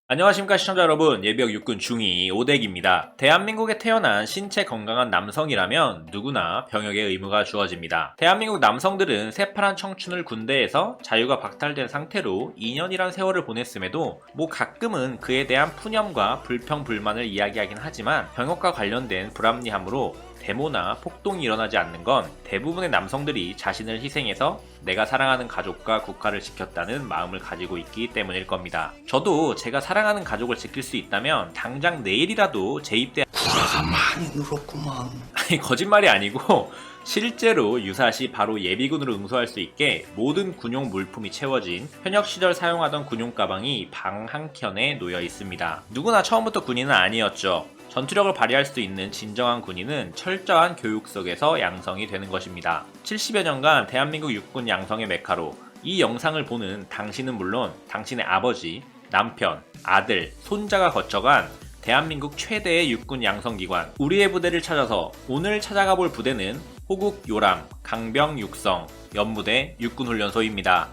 안녕하십니까 시청자 여러분, 예비역 육군 중위 오댁입니다. 대한민국에 태어난 신체 건강한 남성이라면 누구나 병역의 의무가 주어집니다. 대한민국 남성들은 새파란 청춘을 군대에서 자유가 박탈된 상태로 2년이란 세월을 보냈음에도 가끔은 그에 대한 푸념과 불평불만을 이야기하긴 하지만 병역과 관련된 불합리함으로 데모나 폭동이 일어나지 않는 건 대부분의 남성들이 자신을 희생해서 내가 사랑하는 가족과 국가를 지켰다는 마음을 가지고 있기 때문일 겁니다. 저도 제가 사랑하는 가족을 지킬 수 있다면 당장 내일이라도 재입대 구라가 많이 늘었구만. 아니 거짓말이 아니고 실제로 유사시 바로 예비군으로 응수할 수 있게 모든 군용 물품이 채워진 현역 시절 사용하던 군용 가방이 방 한켠에 놓여 있습니다. 누구나 처음부터 군인은 아니었죠. 전투력을 발휘할 수 있는 진정한 군인은 철저한 교육 속에서 양성이 되는 것입니다. 70여 년간 대한민국 육군 양성의 메카로 이 영상을 보는 당신은 물론 당신의 아버지, 남편, 아들, 손자가 거쳐간 대한민국 최대의 육군 양성기관 우리의 부대를 찾아서 오늘 찾아가 볼 부대는 호국 요람 강병 육성 연무대 육군훈련소입니다.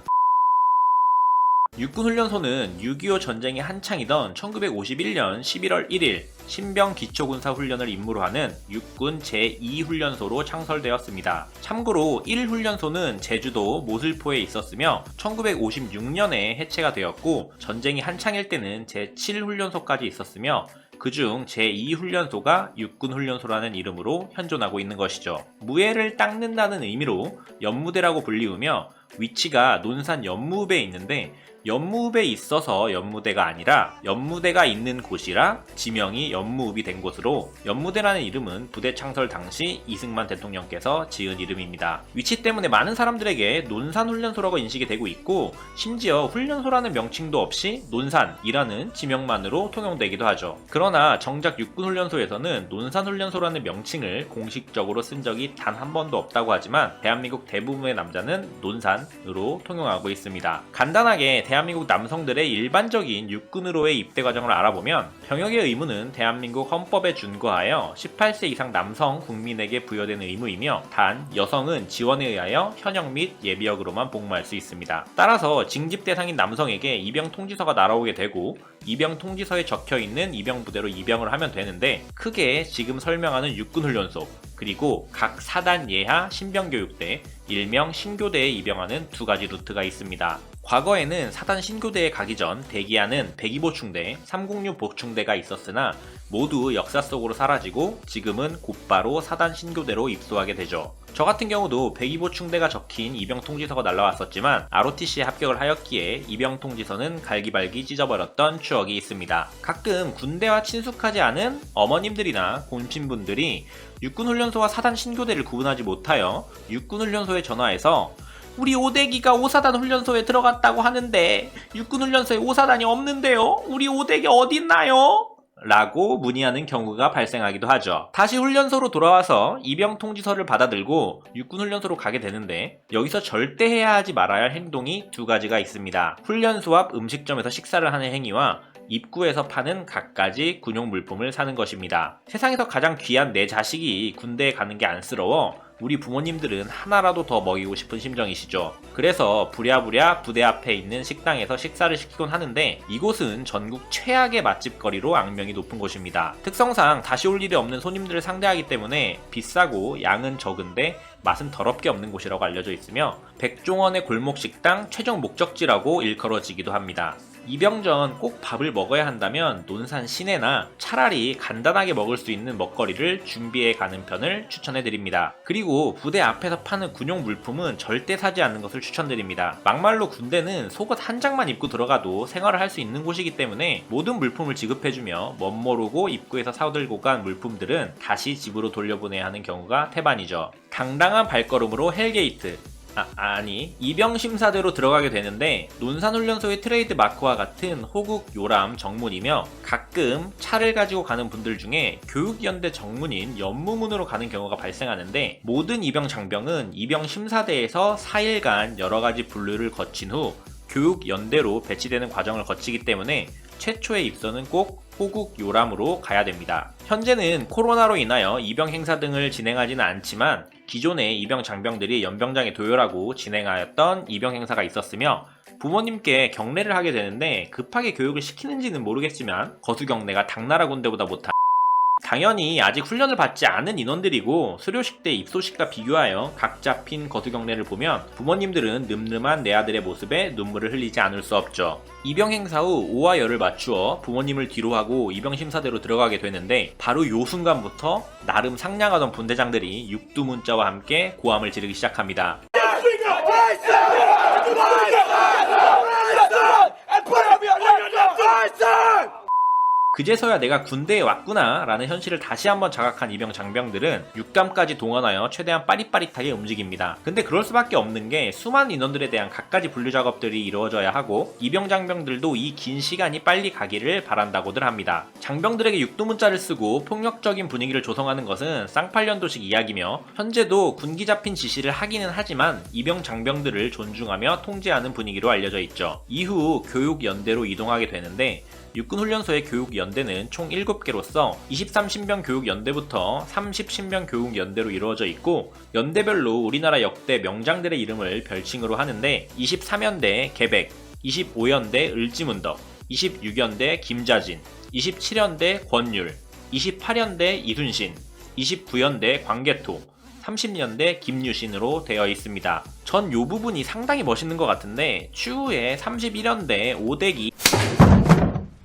육군훈련소는 6.25 전쟁이 한창이던 1951년 11월 1일 신병 기초군사훈련을 임무로 하는 육군 제2훈련소로 창설되었습니다. 참고로 1훈련소는 제주도 모슬포에 있었으며 1956년에 해체가 되었고 전쟁이 한창일 때는 제7훈련소까지 있었으며 그중 제2훈련소가 육군훈련소라는 이름으로 현존하고 있는 것이죠. 무예를 닦는다는 의미로 연무대라고 불리우며 위치가 논산 연무읍에 있는데 연무읍에 있어서 연무대가 아니라 연무대가 있는 곳이라 지명이 연무읍이 된 곳으로 연무대라는 이름은 부대 창설 당시 이승만 대통령께서 지은 이름입니다. 위치 때문에 많은 사람들에게 논산훈련소라고 인식이 되고 있고 심지어 훈련소라는 명칭도 없이 논산이라는 지명만으로 통용되기도 하죠. 그러나 정작 육군훈련소에서는 논산훈련소라는 명칭을 공식적으로 쓴 적이 단 한 번도 없다고 하지만 대한민국 대부분의 남자는 논산으로 통용하고 있습니다. 간단하게 대한민국 남성들의 일반적인 육군으로의 입대 과정을 알아보면 병역의 의무는 대한민국 헌법에 준거하여 18세 이상 남성 국민에게 부여되는 의무이며 단 여성은 지원에 의하여 현역 및 예비역으로만 복무할 수 있습니다. 따라서 징집 대상인 남성에게 입영 통지서가 날아오게 되고 입영 통지서에 적혀있는 입영부대로 입영을 하면 되는데 크게 지금 설명하는 육군훈련소 그리고 각 사단 예하 신병교육대 일명 신교대에 입영하는 두 가지 루트가 있습니다. 과거에는 사단 신교대에 가기 전 대기하는 102보충대, 306 보충대가 있었으나 모두 역사 속으로 사라지고 지금은 곧바로 사단 신교대로 입소하게 되죠. 저 같은 경우도 102보충대가 적힌 입영통지서가 날라왔었지만 ROTC에 합격을 하였기에 입영통지서는 갈기발기 찢어버렸던 추억이 있습니다. 가끔 군대와 친숙하지 않은 어머님들이나 곤친분들이 육군훈련소와 사단 신교대를 구분하지 못하여 육군훈련소에 전화해서 우리 오대기가 5사단 훈련소에 들어갔다고 하는데 육군훈련소에 5사단이 없는데요? 우리 오대기 어딨나요? 라고 문의하는 경우가 발생하기도 하죠. 다시 훈련소로 돌아와서 입영 통지서를 받아들고 육군훈련소로 가게 되는데 여기서 절대 해야 하지 말아야 할 행동이 두 가지가 있습니다. 훈련소 앞 음식점에서 식사를 하는 행위와 입구에서 파는 갖가지 군용 물품을 사는 것입니다. 세상에서 가장 귀한 내 자식이 군대에 가는 게 안쓰러워 우리 부모님들은 하나라도 더 먹이고 싶은 심정이시죠. 그래서 부랴부랴 부대 앞에 있는 식당에서 식사를 시키곤 하는데 이곳은 전국 최악의 맛집거리로 악명이 높은 곳입니다. 특성상 다시 올 일이 없는 손님들을 상대하기 때문에 비싸고 양은 적은데 맛은 더럽게 없는 곳이라고 알려져 있으며 백종원의 골목식당 최종 목적지라고 일컬어지기도 합니다. 입영 전 꼭 밥을 먹어야 한다면 논산 시내나 차라리 간단하게 먹을 수 있는 먹거리를 준비해 가는 편을 추천해드립니다. 그리고 부대 앞에서 파는 군용 물품은 절대 사지 않는 것을 추천드립니다. 막말로 군대는 속옷 한 장만 입고 들어가도 생활을 할 수 있는 곳이기 때문에 모든 물품을 지급해주며 멋모르고 입구에서 사들고 간 물품들은 다시 집으로 돌려보내야 하는 경우가 태반이죠. 당당한 발걸음으로 헬게이트 아니 입영심사대로 들어가게 되는데 논산훈련소의 트레이드 마크와 같은 호국 요람 정문이며 가끔 차를 가지고 가는 분들 중에 교육연대 정문인 연무문으로 가는 경우가 발생하는데 모든 입영 장병은 입영심사대에서 4일간 여러가지 분류를 거친 후 교육연대로 배치되는 과정을 거치기 때문에 최초의 입소는 꼭 호국 요람으로 가야 됩니다. 현재는 코로나로 인하여 입영 행사 등을 진행하지는 않지만 기존의 입영 장병들이 연병장에 도열하고 진행하였던 입영 행사가 있었으며 부모님께 경례를 하게 되는데 급하게 교육을 시키는지는 모르겠지만 거수 경례가 당나라 군대보다 못한 당연히 아직 훈련을 받지 않은 인원들이고 수료식 때 입소식과 비교하여 각 잡힌 거수 경례를 보면 부모님들은 늠름한 내 아들의 모습에 눈물을 흘리지 않을 수 없죠. 입영 행사 후 오와 열을 맞추어 부모님을 뒤로하고 입영 심사대로 들어가게 되는데 바로 요 순간부터 나름 상냥하던 분대장들이 육두문자와 함께 고함을 지르기 시작합니다. 그제서야 내가 군대에 왔구나 라는 현실을 다시 한번 자각한 입영 장병들은 육감까지 동원하여 최대한 빠릿빠릿하게 움직입니다. 근데 그럴 수밖에 없는 게 수많은 인원들에 대한 갖가지 분류 작업들이 이루어져야 하고 입영 장병들도 이 긴 시간이 빨리 가기를 바란다고들 합니다. 장병들에게 육두문자를 쓰고 폭력적인 분위기를 조성하는 것은 쌍팔년도식 이야기며 현재도 군기 잡힌 지시를 하기는 하지만 입영 장병들을 존중하며 통제하는 분위기로 알려져 있죠. 이후 교육연대로 이동하게 되는데 육군훈련소의 교육연대는 총 7개로서 23신병 교육연대부터 30신병 교육연대로 이루어져 있고 연대별로 우리나라 역대 명장들의 이름을 별칭으로 하는데 23연대 계백, 25연대 을지문덕, 26연대 김자진, 27연대 권율, 28연대 이순신, 29연대 광개토, 30년대 김유신으로 되어 있습니다. 전 요 부분이 상당히 멋있는 것 같은데 추후에 31연대 오대기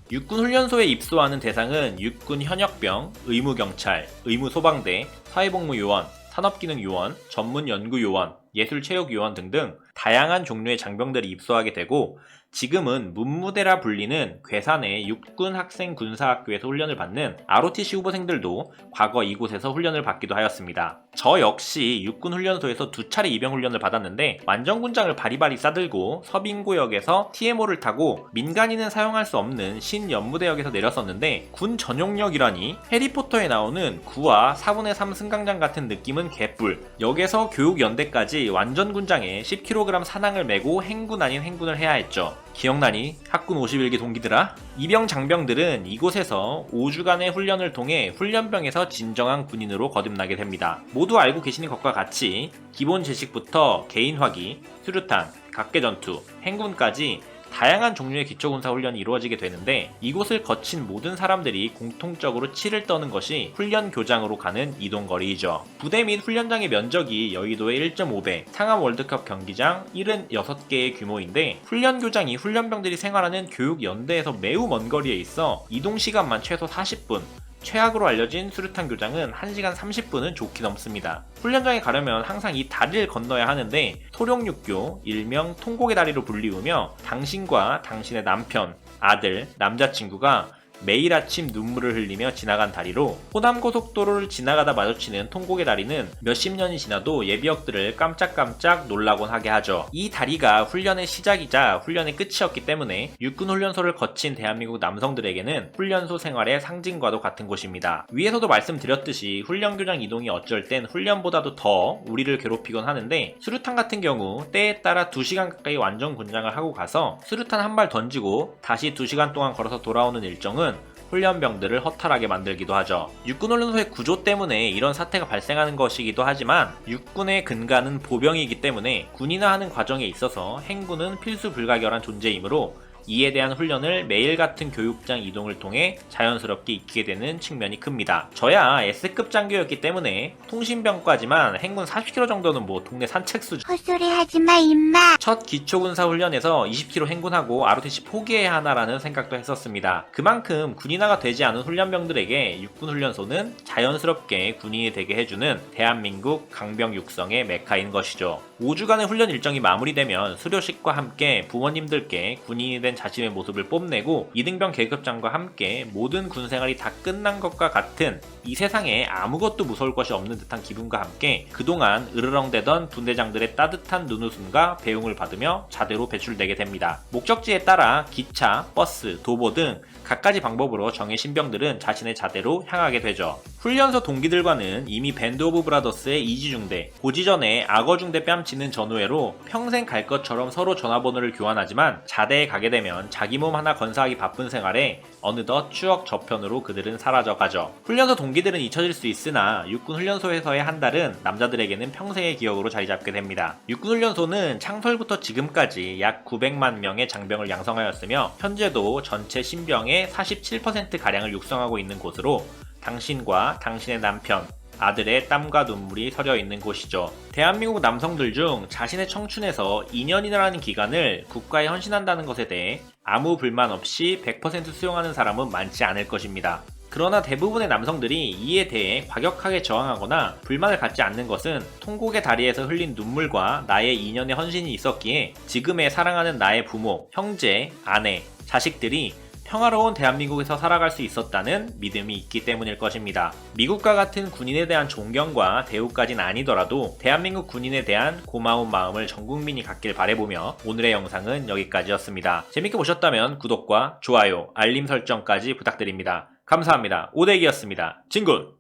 육군훈련소에 입소하는 대상은 육군 현역병, 의무경찰, 의무소방대, 사회복무요원, 산업기능요원, 전문연구요원, 예술체육요원 등등 다양한 종류의 장병들이 입소하게 되고 지금은 문무대라 불리는 괴산의 육군학생군사학교에서 훈련을 받는 ROTC 후보생들도 과거 이곳에서 훈련을 받기도 하였습니다. 저 역시 육군훈련소에서 2차례 입영훈련을 받았는데 완전군장을 바리바리 싸들고 서빙고역에서 TMO를 타고 민간인은 사용할 수 없는 신연무대역에서 내렸었는데 군 전용역이라니 해리포터에 나오는 9와 4분의 3 승강장 같은 느낌은 개뿔. 역에서 교육연대까지 완전군장에 10kg 산항을 메고 행군 아닌 행군을 해야 했죠. 기억나니? 학군 51기 동기들아? 입영 장병들은 이곳에서 5주간의 훈련을 통해 훈련병에서 진정한 군인으로 거듭나게 됩니다. 모두 알고 계시는 것과 같이 기본 지식부터 개인화기, 수류탄, 각계전투, 행군까지 다양한 종류의 기초군사훈련이 이루어지게 되는데 이곳을 거친 모든 사람들이 공통적으로 치를 떠는 것이 훈련교장으로 가는 이동거리이죠. 부대 및 훈련장의 면적이 여의도의 1.5배, 상암 월드컵 경기장 76개의 규모인데 훈련교장이 훈련병들이 생활하는 교육연대에서 매우 먼 거리에 있어 이동시간만 최소 40분, 최악으로 알려진 수류탄 교장은 1시간 30분은 좋게 넘습니다. 훈련장에 가려면 항상 이 다리를 건너야 하는데 소룡육교, 일명 통곡의 다리로 불리우며 당신과 당신의 남편, 아들, 남자친구가 매일 아침 눈물을 흘리며 지나간 다리로 호남고속도로를 지나가다 마주치는 통곡의 다리는 몇십 년이 지나도 예비역들을 깜짝깜짝 놀라곤 하게 하죠. 이 다리가 훈련의 시작이자 훈련의 끝이었기 때문에 육군훈련소를 거친 대한민국 남성들에게는 훈련소 생활의 상징과도 같은 곳입니다. 위에서도 말씀드렸듯이 훈련교장 이동이 어쩔 땐 훈련보다도 더 우리를 괴롭히곤 하는데 수류탄 같은 경우 때에 따라 2시간 가까이 완전 군장을 하고 가서 수류탄 한 발 던지고 다시 2시간 동안 걸어서 돌아오는 일정은 훈련병들을 허탈하게 만들기도 하죠. 육군훈련소의 구조 때문에 이런 사태가 발생하는 것이기도 하지만 육군의 근간은 보병이기 때문에 군인화하는 과정에 있어서 행군은 필수 불가결한 존재이므로 이에 대한 훈련을 매일 같은 교육장 이동을 통해 자연스럽게 익히게 되는 측면이 큽니다. 저야 S급 장교였기 때문에 통신병과지만 행군 40km 정도는 뭐 동네 산책 수준. 헛소리 하지마 임마. 첫 기초군사 훈련에서 20km 행군하고 ROTC 포기해야 하나라는 생각도 했었습니다. 그만큼 군인화가 되지 않은 훈련병들에게 육군훈련소는 자연스럽게 군인이 되게 해주는 대한민국 강병 육성의 메카인 것이죠. 5주간의 훈련 일정이 마무리되면 수료식과 함께 부모님들께 군인이 된 자신의 모습을 뽐내고 이등병 계급장과 함께 모든 군생활이 다 끝난 것과 같은 이 세상에 아무것도 무서울 것이 없는 듯한 기분과 함께 그동안 으르렁대던 분대장들의 따뜻한 눈웃음과 배웅을 받으며 자대로 배출되게 됩니다. 목적지에 따라 기차, 버스, 도보 등 갖가지 방법으로 정예 신병들은 자신의 자대로 향하게 되죠. 훈련소 동기들과는 이미 밴드 오브 브라더스의 이지중대, 고지전에 악어중대 뺨치는 전우회로 평생 갈 것처럼 서로 전화번호를 교환하지만 자대에 가게 되면 되면 자기 몸 하나 건사하기 바쁜 생활에 어느덧 추억 저편으로 그들은 사라져가죠. 훈련소 동기들은 잊혀질 수 있으나 육군 훈련소에서의 한 달은 남자들에게는 평생의 기억으로 자리잡게 됩니다. 육군 훈련소는 창설부터 지금까지 약 900만 명의 장병을 양성하였으며 현재도 전체 신병의 47%가량을 육성하고 있는 곳으로 당신과 당신의 남편, 아들의 땀과 눈물이 서려 있는 곳이죠. 대한민국 남성들 중 자신의 청춘에서 2년이라는 기간을 국가에 헌신한다는 것에 대해 아무 불만 없이 100% 수용하는 사람은 많지 않을 것입니다. 그러나 대부분의 남성들이 이에 대해 과격하게 저항하거나 불만을 갖지 않는 것은 통곡의 다리에서 흘린 눈물과 나의 2년의 헌신이 있었기에 지금의 사랑하는 나의 부모, 형제, 아내, 자식들이 평화로운 대한민국에서 살아갈 수 있었다는 믿음이 있기 때문일 것입니다. 미국과 같은 군인에 대한 존경과 대우까지는 아니더라도 대한민국 군인에 대한 고마운 마음을 전 국민이 갖길 바라보며 오늘의 영상은 여기까지였습니다. 재밌게 보셨다면 구독과 좋아요, 알림 설정까지 부탁드립니다. 감사합니다. 오대기였습니다. 진군!